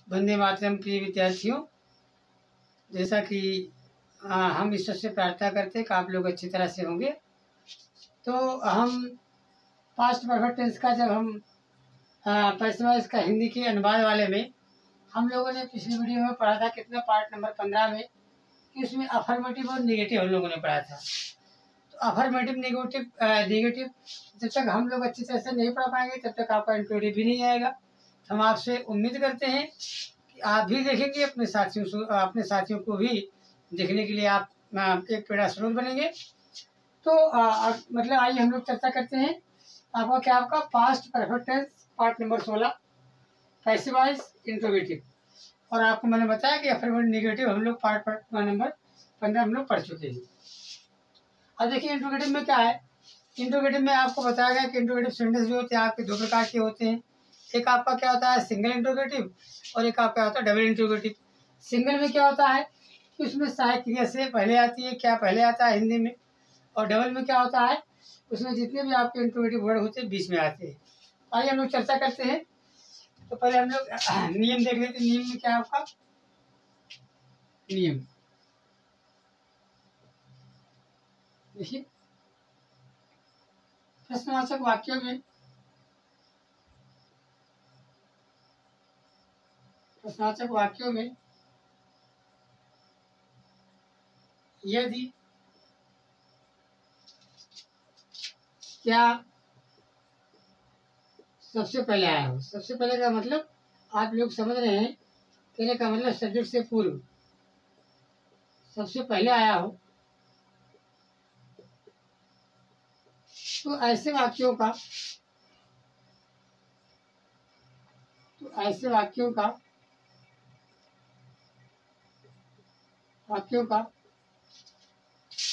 वंदे मातरम। प्रिय विद्यार्थियों, जैसा कि हम ईश्वर से प्रार्थना करते हैं कि आप लोग अच्छी तरह से होंगे। तो हम पास्ट परफेक्ट टेंस का जब हम पैसेज का हिंदी के अनुवाद वाले में हम लोगों ने पिछली वीडियो में पढ़ा था, कितना पार्ट नंबर 15 में, कि उसमें अफर्मेटिव और नेगेटिव हम लोगों ने पढ़ा था। तो अफर्मेटिव नेगेटिव जब तक हम लोग अच्छी तरह से नहीं पढ़ पाएंगे तब तक आपका इंट्रोडक्टिव भी नहीं आएगा। तो हम आपसे उम्मीद करते हैं कि आप भी देखेंगे, अपने साथियों को भी देखने के लिए आप एक प्रेरणा स्रोत बनेंगे। तो मतलब आइए हम लोग चर्चा करते हैं। आपका past perfect tense part number 16 passive voice interrogative, और आपको मैंने बताया कि अफर्मेटिव नेगेटिव हम लोग पार्ट नंबर 15 हम लोग पढ़ चुके हैं। अब देखिए इंट्रोगेटिव में क्या है। इंट्रोगेटिव में आपको बताया गया कि इंट्रोगेटिव सेंटेंस जो होते हैं आपके दो प्रकार के होते हैं। एक आपका क्या होता है सिंगल इंट्रोगेटिव, और एक आपका होता है डबल इंट्रोगेटिव। सिंगल में क्या होता है कि उसमें सहायक क्रिया से पहले आती है, क्या पहले आता है हिंदी में। और डबल में क्या होता है, उसमें जितने भी आपके इंट्रोगेटिव वर्ड होते हैं बीच में आते हैं। आइए हम लोग चर्चा करते हैं। तो पहले हम लोग नियम देख लेते हैं। नियम में क्या है आपका नियम, देखिए प्रश्नवाचक वाक्यों में यदि क्या सबसे पहले आया हो, सबसे पहले का मतलब आप लोग समझ रहे हैं, कहने का मतलब सब्जेक्ट से पूर्व सबसे पहले आया हो, तो ऐसे वाक्यों का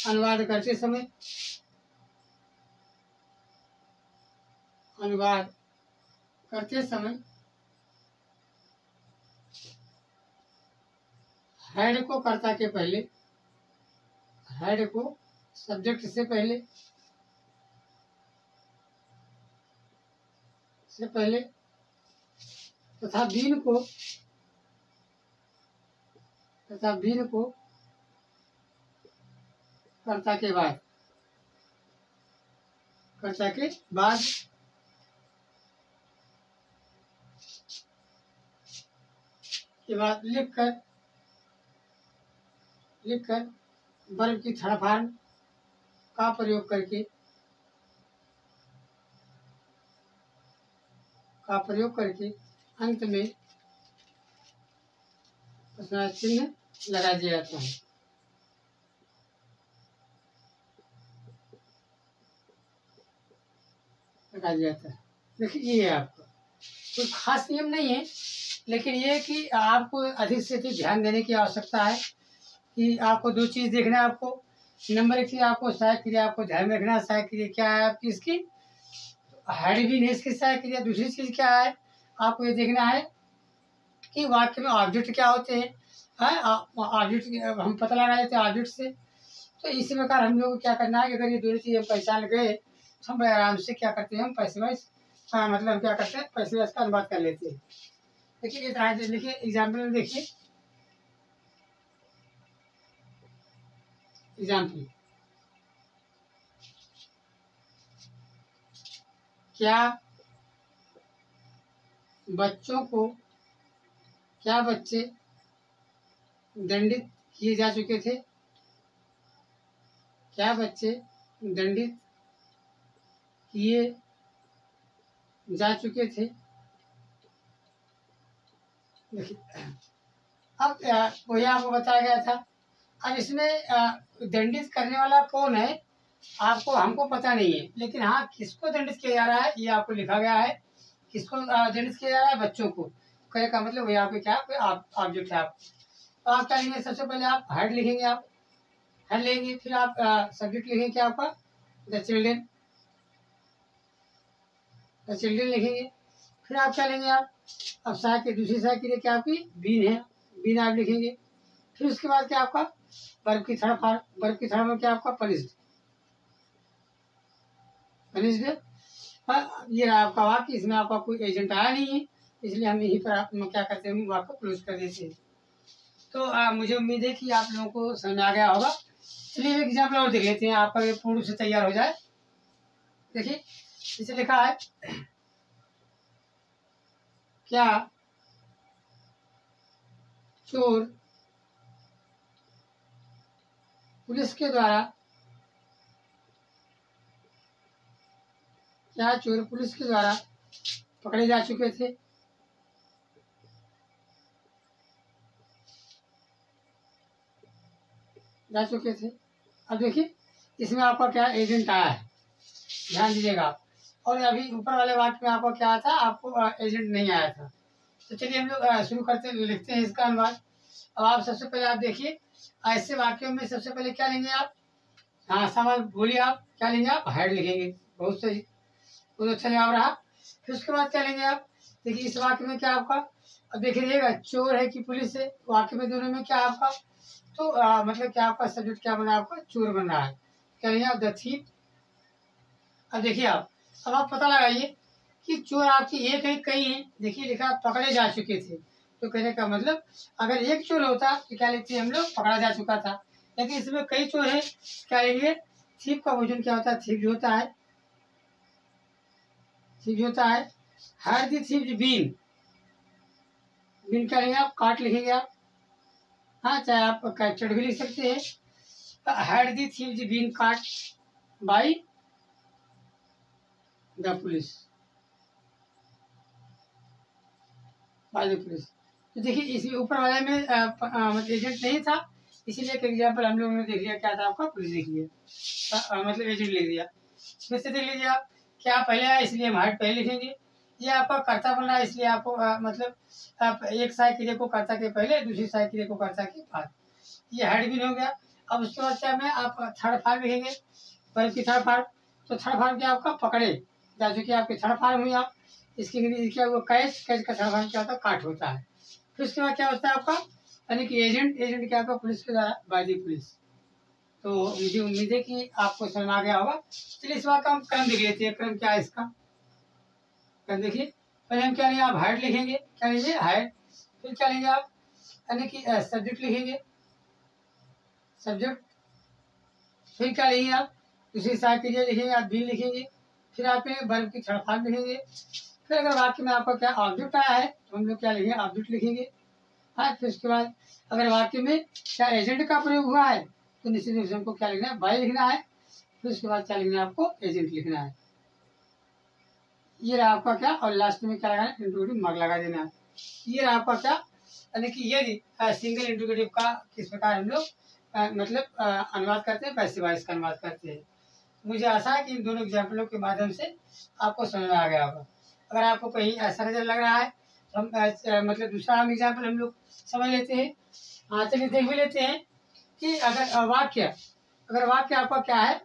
अनुवाद करते समय हेड को कर्ता के पहले, हेड को सब्जेक्ट से पहले तथा बीन को कर्ता के बाद लिखकर वर्ब की थर्ड फॉर्म का प्रयोग करके अंत में प्रश्नार्थक चिन्ह लगा दिया जाता है। देखिए ये है आपका कोई खास नियम नहीं है, लेकिन ये कि आपको अधिक से अधिक ध्यान देने की आवश्यकता है कि आपको दो चीज़ देखना है। आपको नंबर 1 आपको सहायक क्रिया आपको ध्यान में रखना है। सहायक क्रिया क्या है आपकी, इसकी हेड भी नहीं, इसकी सहायक क्रिया। दूसरी चीज़ क्या है, आपको ये देखना है कि वाक्य में ऑब्जेक्ट क्या होते हैं। ऑब्जेक्ट हम पता लगा लेते हैं ऑब्जेक्ट से। तो इसी प्रकार हम लोग को क्या करना है कि अगर ये दोनों चीज़ हम पहचान गए तो हम आराम से क्या करते हैं, हम पैसिव वॉइस मतलब क्या करते हैं, पैसिव वॉइस का अनुवाद कर लेते हैं। देखिए इस तरह से देखिए एग्जाम्पल में देखिए, एग्जाम्पल क्या बच्चे दंडित किए जा चुके थे। क्या बच्चे दंडित किए जा चुके थे। देखिए अब वही आपको बताया गया था। अब इसमें दंडित करने वाला कौन है हमको पता नहीं है, लेकिन हाँ किसको दंडित किया जा रहा है ये आपको लिखा गया है। किसको दंडित किया जा रहा है, बच्चों को। कहने का मतलब वही आपके क्या ऑब्जेक्ट है। तो आप क्या लिखेंगे, सबसे पहले आप हेड लिखेंगे, आप हेड लेंगे, फिर आप सब्जेक्ट लिखेंगे क्या आपका द चिल्ड्रेन लिखेंगे। फिर आप क्या लेंगे, आप अब दूसरी सहायक के लिए क्या आपकी बीन है, बीन आप लिखेंगे। फिर उसके बाद क्या आपका वर्ब की थर्ड में क्या आपका पनिश्ड। ये आपका वाक्य, इसमें आपका कोई एजेंट आया नहीं है, इसलिए हम यहीं पर आप क्या करते हैं, वाक को क्लोज कर देते हैं। तो मुझे उम्मीद है कि आप लोगों को समझ आ गया होगा। चलिए एक एग्जाम्पल और देख लेते हैं, आपका ये पूर्ण रूप से तैयार हो जाए। देखिए इसे लिखा है, क्या चोर पुलिस के द्वारा, क्या चोर पुलिस के द्वारा पकड़े जा चुके थे? अब देखिए इसमें आपका क्या एजेंट आया है, ध्यान दीजिएगा। और अभी ऊपर वाले वाक्य में आपको क्या था, आपको एजेंट नहीं आया था। तो चलिए हम लोग शुरू करते लिखते हैं इसका अनुवाद। अब आप सबसे पहले आप देखिए, ऐसे वाक्यों में सबसे पहले क्या लेंगे आप? हाँ सवाल बोलिए, आप क्या लेंगे? आप हेड लिखेंगे। बहुत सही, बहुत अच्छा जवाब रहा। फिर उसके बाद क्या लेंगे आप? देखिए इस वाक्य में क्या आपका, अब देखिएगा चोर है कि पुलिस है, वाक्य में दोनों में क्या आपका, तो मतलब क्या आपका सब्जेक्ट क्या बना, आपका चोर बन रहा है। क्या लेंगे आप? The thief. अब देखिए अब आप पता लगाइए कि चोर आपकी एक है कई है। देखिए लिखा पकड़े जा चुके थे, तो कहने का मतलब अगर एक चोर होता तो क्या लेते हम लोग, पकड़ा जा चुका था। लेकिन इसमें कई चोर है, क्या लेंगे? थीफ का वजन क्या होता है? थीफ जो होता है, थीफ जो होता है, हर दी थीफ बीन, बीन क्या लेंगे आप? काट लिखेंगे आप। हाँ चाहे आप कैप्चर्ड भी लिख सकते हैं। हैड दी थीव्स बीन काट by the police, by the police. तो देखिए इस ऊपर वाले में मतलब एजेंट नहीं था, इसीलिए एक एग्जाम्पल हम लोगों ने देख लिया, क्या था आपका? पुलिस देख लिया, मतलब एजेंट लिख दिया। फिर से देख लीजिए आप, क्या पहले आया इसलिए हम हेड पहले लिखेंगे। ये आपका कर्ता बन रहा है, इसलिए आपको मतलब आप एक सहायक क्रिया को कर्ता के पहले, दूसरी सहायक क्रिया को कर्ता के बाद, ये हेड भी हो गया। अब उसके बाद क्या में आप थर्ड फॉर्म लिखेंगे, वर्ब की थर्ड फॉर्म। तो थर्ड फॉर्म क्या आपका? पकड़े जा चुके आपके थर्ड फॉर्म हुई आप। इसकी अंग्रेजी क्या हुआ? कैच, कैच का थर्ड फॉर्म क्या होता है? काट होता है। फिर उसके बाद क्या होता है आपका, यानी कि एजेंट, एजेंट क्या आपका? पुलिस के द्वारा, बाय द पुलिस। तो मुझे उम्मीद है कि आपको समझ आ गया होगा। चलिए इस बात का हम क्रम देख लेते हैं, क्रम क्या है इसका, क्रम देखिए। पहले हम क्या लेंगे? आप हाइड लिखेंगे, क्या लेंगे? हाइड। फिर क्या लेंगे आप? यानी कि सब्जेक्ट लिखेंगे, सब्जेक्ट। फिर क्या लेंगे आप? दूसरी सहायक क्रिया लिखेंगे, आप बीन लिखेंगे। फिर आप वर्ब की थर्ड फॉर्म लिखेंगे। फिर अगर वाक्य में आपका क्या ऑब्जेक्ट आया है तो हम लोग क्या लिखेंगे? ऑब्जेक्ट लिखेंगे। हाँ फिर उसके बाद अगर वाक्य में क्या एजेंट का प्रयोग हुआ है तो निश्चित रूप से हमको क्या लिखना है? बाय लिखना है। फिर उसके बाद क्या लिखना है? आपको एजेंट लिखना है। ये रहा आपका क्या, और लास्ट में क्या लगाना है? इंट्रोगेटिव मार्क लगा देना है। ये रहा आपका क्या, यानी कि ये सिंगल इंट्रोगेटिव का किस प्रकार हम लोग मतलब अनुवाद करते हैं, पैसिव वॉइस का अनुवाद करते हैं। मुझे आशा है कि इन दोनों एग्जाम्पलों के माध्यम से आपको समझ में आ गया होगा। अगर आपको कहीं ऐसा नजर लग रहा है तो हम मतलब दूसरा हम एग्जाम्पल हम लोग समझ लेते हैं। हाँ चलिए देख भी लेते हैं कि अगर वाक्य आपका क्या है,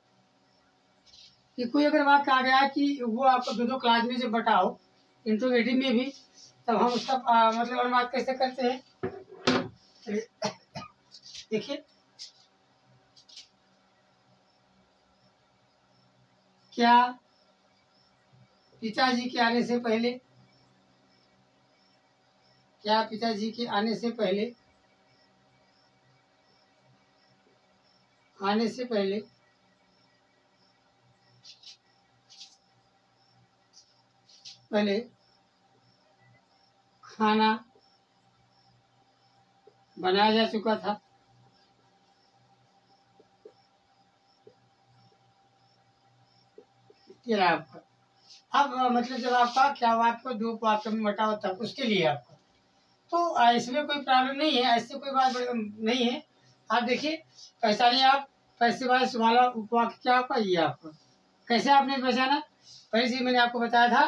कि कोई अगर वाक्य आ गया है कि वो आपको दो क्लास में जब बटा हो, इंट्रोगेटिव में भी, तब हम उसका मतलब अनुवाद कैसे करते हैं। चलिए देखिए, क्या पिताजी के आने से पहले, क्या पिताजी के आने से पहले, आने से पहले पहले खाना बनाया जा चुका था। ये रहा आपका। अब मतलब जब आपका क्या वाक्य दो वाक्य में बटा होता है उसके लिए आपका, तो इसमें कोई प्रॉब्लम नहीं है, ऐसे कोई बात नहीं है। आप देखिए पहचानिए आप, पैसे वाला वाक्य क्या आपका, ये आपका। कैसे आपने पहचाना? पहले से मैंने आपको बताया था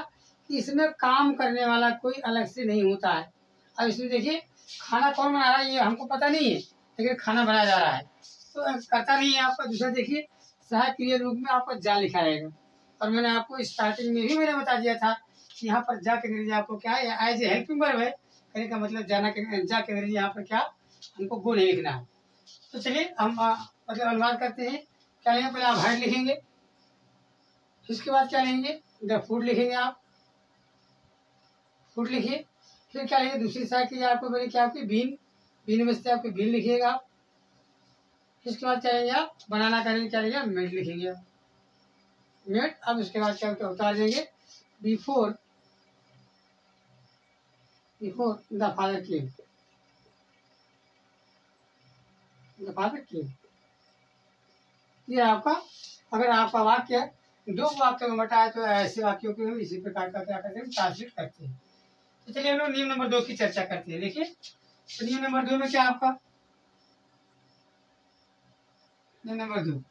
कि इसमें काम करने वाला कोई अलग से नहीं होता है। अब इसमें देखिए खाना कौन बना रहा है ये हमको पता नहीं है, लेकिन खाना बनाया जा रहा है, तो करता नहीं है आपका। दूसरा देखिए सहायक क्रिया रूप में आपको जा लिखा रहेगा। और मैंने आपको स्टार्टिंग में भी मैंने बता दिया था कि यहाँ पर जा के अंग्रेजी आपको क्या है, एज ए हेल्पिंग वर्ब है। कहने का मतलब जाना के, जा के अंग्रेजी यहाँ पर क्या हमको गो नहीं लिखना है। तो चलिए हम मतलब अनुवाद करते हैं। क्या लेंगे? पहले आप हाइड लिखेंगे, फिर उसके बाद क्या लेंगे? द फूड लिखेंगे आप, फूड लिखिए। फिर क्या लिखिए, दूसरी साइड की आपको बड़ी क्या आपकी बीन, बीन में से आपकी बीन लिखिएगा आप। इसके बाद क्या लेंगे आप, बनाना करेंगे, क्या लेंगे, मेड लिखेंगे आप, मेड। अब उसके बाद क्या उतार देंगे, before before the father came, the father came. ये आपका, अगर आपका वाक्य दो वाक्य में बटा है तो ऐसे वाक्यों को हम इसी प्रकार का क्या करते हैं, ट्रांसलेट करते हैं। तो चलिए हम लोग नियम नंबर 2 की चर्चा करते हैं। देखिए तो नियम नंबर 2 में क्या आपका, नियम नंबर 2,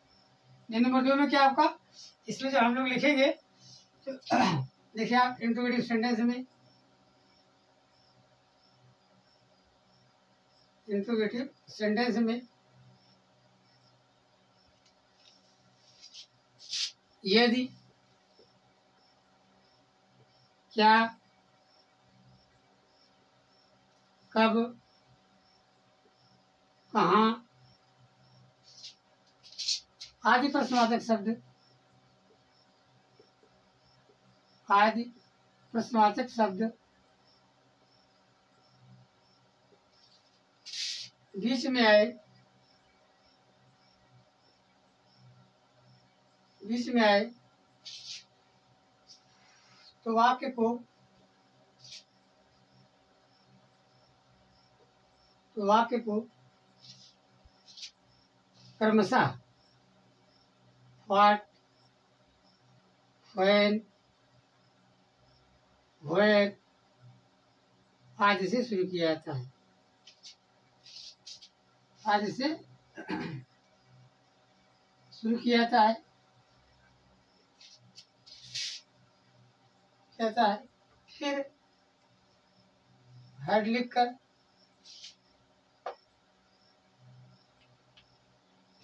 नियम नंबर 2 में क्या आपका, इसमें जो हम लोग लिखेंगे तो देखिए आप इंट्रोगेटिव सेंटेंस में, इंट्रोगेटिव सेंटेंस में यदि, क्या, कब, कहाँ आदि प्रश्नवाचक शब्द, आदि प्रश्नवाचक शब्द बीच में आए, बीच में आए तो वाक्य को, तो वाक्य को क्रमशः व्हाट, व्हेन, वेयर आदि से शुरू किया जाता है, आदि से शुरू किया जाता है, कहता है। फिर हेड लिखकर,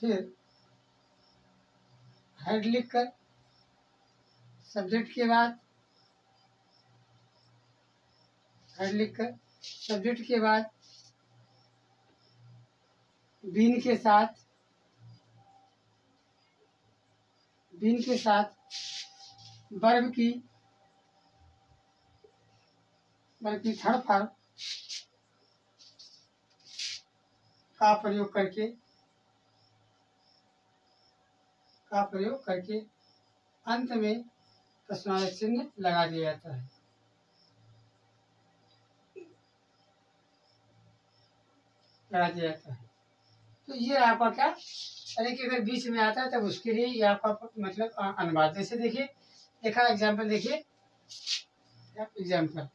फिर हेड लिखकर सब्जेक्ट के बाद, हेड लिखकर सब्जेक्ट के बाद बीन के साथ, बीन के साथ वर्ब की थर्ड फॉर्म का प्रयोग करके, का प्रयोग करके अंत में प्रश्नार्थक चिन्ह लगा दिया जाता है, लगा दिया जाता है। तो ये आपका क्या, अरे कि अगर बीच में आता है तब उसके लिए ये आपका मतलब अनुवाद। जैसे देखिए, देखा एग्जाम्पल, देखिए एग्जाम्पल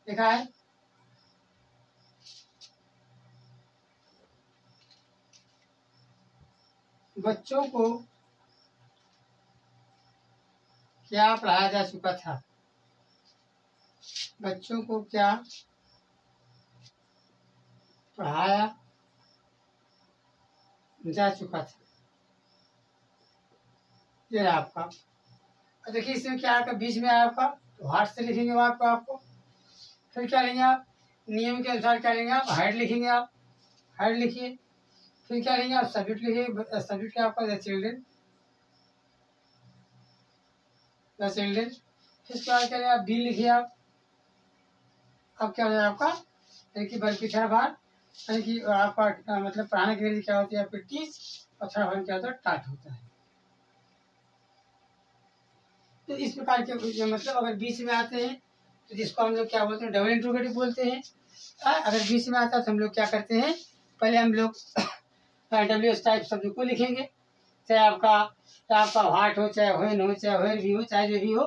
देखा है, बच्चों को क्या पढ़ाया जा चुका था, बच्चों को क्या पढ़ाया जा चुका था, ये आपका। देखिए इसमें क्या आपका बीच में आपका, तो हाथ से लिखेंगे वहाँ पर आपको। फिर क्या लेंगे आप, नियम के अनुसार क्या लेंगे आप, हेड लिखेंगे आप, हेड लिखिए। फिर क्या लेंगे आप, सब्जेक्ट लिखिए, सब्जेक्ट क्या आपका, द चिल्ड्रेन, द चिल्ड्रेन। फिर उसके बाद क्या लेंगे आप, बी लिखिए आप। अब क्या हो जाएगा आपका, यानी कि वर्ब की थर्ड फॉर्म, यानी कि आपका मतलब पढ़ाने के लिए क्या होती है आपकी टीच, और थर्ड फॉर्म क्या होता है, टाट होता है। तो इस प्रकार के मतलब अगर बीच में आते हैं तो जिसको हम लोग क्या बोलते हैं, डबल इंट्रोगेटिव बोलते हैं। अगर बीच में आता है तो हम लोग क्या करते हैं, पहले हम लोग WH टाइप शब्द को लिखेंगे, चाहे आपका व्हाट हो, चाहे व्हेन हो, चाहे वेयर भी हो, चाहे जो भी हो,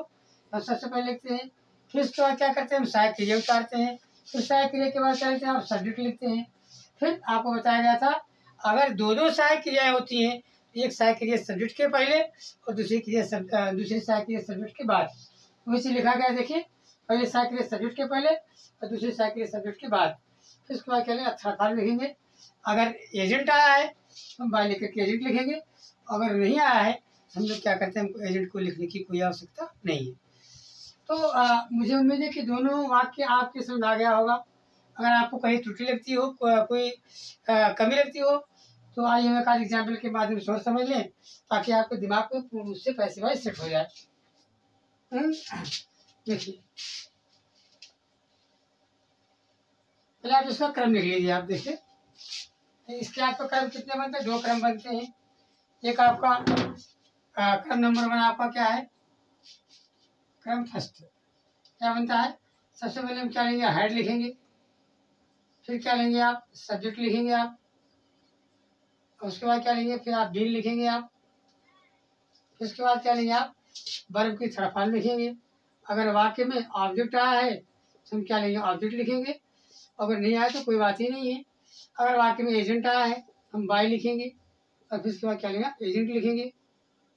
हम सबसे पहले लिखते हैं। फिर उसके बाद क्या करते हैं, हम सहायक क्रिया उतारते हैं। फिर सहायक क्रिया के बाद क्या लिखते हैं, आप सब्जेक्ट लिखते हैं। फिर आपको बताया गया था अगर दो सहायक क्रियाएं होती हैं, एक सहायक क्रिया सब्जेक्ट के पहले और दूसरी सहायक क्रिया सब्जेक्ट के बाद, वही चीज लिखा गया है। देखिए पहले सहायक क्रिया सब्जेक्ट के पहले और दूसरी सहायक क्रिया सब्जेक्ट के बाद। फिर उसके बाद क्या लेंगे, अच्छा फॉर्म लिखेंगे। अगर एजेंट आया है हम बाय लेकर के एजेंट लिखेंगे, अगर नहीं आया है हम लोग क्या करते हैं, हमको एजेंट को लिखने की कोई आवश्यकता नहीं है। तो मुझे उम्मीद है कि दोनों वाक्य आपके समझ आ गया होगा। अगर आपको कहीं त्रुटि लगती हो, कोई कमी लगती हो, तो आइए हम एक आध एग्जाम्पल के माध्यम से और समझ लें, ताकि आपके दिमाग में उससे पैसे वाइज सेट हो जाए। देखिए पहले आप इसका क्रम लिख लीजिए। आप देखिए इसके आपका क्रम कितने बनते हैं, 2 क्रम बनते हैं। एक आपका क्रम नंबर 1 आपका क्या है, क्रम फर्स्ट क्या बनता है, सबसे पहले हम क्या लेंगे, हेड लिखेंगे। फिर क्या लेंगे आप, सब्जेक्ट लिखेंगे आप। उसके बाद क्या लेंगे, फिर आप बीन लिखेंगे आप। फिर उसके बाद क्या लेंगे आप, वर्ब की थर्ड फॉर्म लिखेंगे। अगर वाक्य में ऑब्जेक्ट आया है तो हम क्या लेंगे, ऑब्जेक्ट लिखेंगे। अगर नहीं आया तो कोई बात ही नहीं है। अगर वाक्य में एजेंट आया है हम बाय लिखेंगे। और फिर उसके बाद क्या लेंगे, एजेंट लिखेंगे।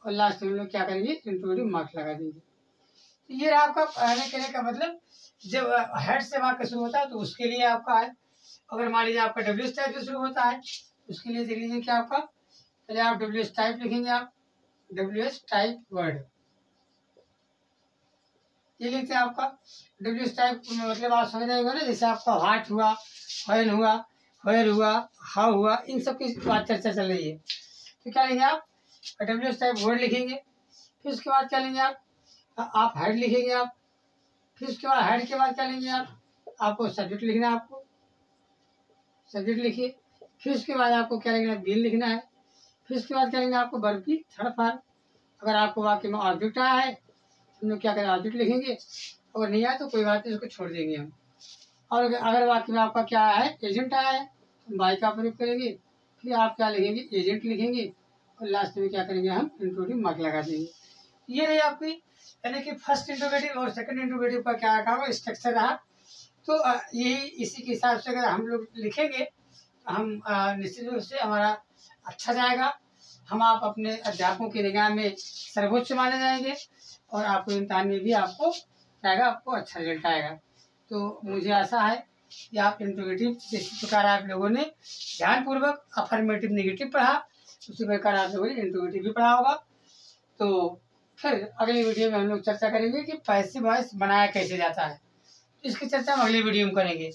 और लास्ट में हम लोग क्या करेंगे, इंट्रोडक्टिव मार्क्स लगा देंगे। तो ये रहा आपका कहने का मतलब, जब हेड से वाक्य शुरू होता है तो उसके लिए आपका है। अगर मान लीजिए आपका डब्ल्यू टाइप से शुरू होता है उसके लिए देख लीजिए क्या आपका, पहले आप डब्ल्यू टाइप लिखेंगे। आप डब्ल्यू टाइप वर्ड ये लिखते हैं आपका। डब्ल्यू टाइप मतलब आप समझ रहे ना, जैसे आपका व्हाट हुआ, व्हेन हुआ, वेयर हुआ, हाउ हुआ, इन सब की बात चर्चा चल रही है। तो क्या लेंगे आप, डब्ल्यू टाइप वर्ड लिखेंगे। फिर उसके बाद क्या लेंगे आप हेड लिखेंगे आप। फिर उसके बाद हेड के बाद क्या लेंगे आपको सब्जेक्ट लिखना है। आपको सब्जेक्ट लिखिए। फिर उसके बाद आपको क्या लिखना है, बीन लिखना है। फिर उसके बाद क्या लेंगे आपको वर्ब की थर्ड फॉर्म। अगर आपको वाक्य में ऑब्जेक्ट आया है हम लोग क्या करें, ऑब्जेक्ट लिखेंगे। अगर नहीं आया तो कोई बात नहीं, उसको छोड़ देंगे हम। और अगर वाक्य में आपका क्या आया है, एजेंट आया है, हम बाय का प्रयोग करेंगे। फिर आप क्या लिखेंगे, एजेंट लिखेंगे। और लास्ट में क्या करेंगे, हम इंट्रोडक्टिव मार्क लगा देंगे। ये रही आपकी, यानी कि फर्स्ट इंट्रोगेटिव और सेकंड इंट्रोगेटिव का क्या रखा, स्ट्रक्चर रहा। तो यही इसी के हिसाब से अगर हम लोग लिखेंगे तो हम निश्चित रूप से हमारा अच्छा जाएगा। हम आप अपने अध्यापकों की निगाह में सर्वोच्च माने जाएंगे और आपको इम्तिहान में भी आपको आएगा, आपको अच्छा रिजल्ट आएगा। तो मुझे आशा है कि आप इंट्रोगेटिव जिस प्रकार आप लोगों ने ध्यानपूर्वक अफर्मेटिव नेगेटिव पढ़ा उसी प्रकार आप लोगों ने इंट्रोगेटिव भी पढ़ा होगा। तो फिर अगली वीडियो में हम लोग चर्चा करेंगे कि पैसिव वॉइस बनाया कैसे जाता है। इसकी चर्चा हम अगली वीडियो में करेंगे।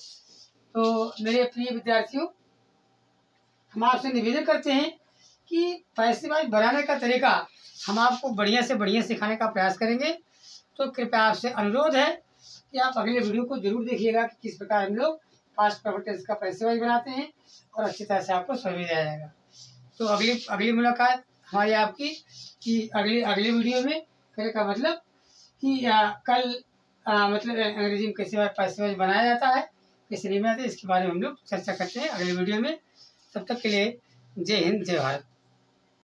तो मेरे प्रिय विद्यार्थियों, हम आपसे निवेदन करते हैं कि पैसिव वॉइस बनाने का तरीका हम आपको बढ़िया से बढ़िया सिखाने का प्रयास करेंगे। तो कृपया आपसे अनुरोध है कि आप अगले वीडियो को जरूर देखिएगा कि किस प्रकार हम लोग पास्ट परफेक्ट टेंस का पैसिव वॉइस बनाते हैं और अच्छी तरह से आपको समझ दिया जाएगा। तो अगली मुलाकात हमारी आपकी कि अगली वीडियो में कहने का मतलब कि कल मतलब अंग्रेजी में कैसे पैसिव वॉइस बनाया जाता है, कैसे नहीं बनाते, इसके बारे में हम लोग चर्चा करते हैं अगली वीडियो में। तब तक के लिए जय हिंद, जय भारत।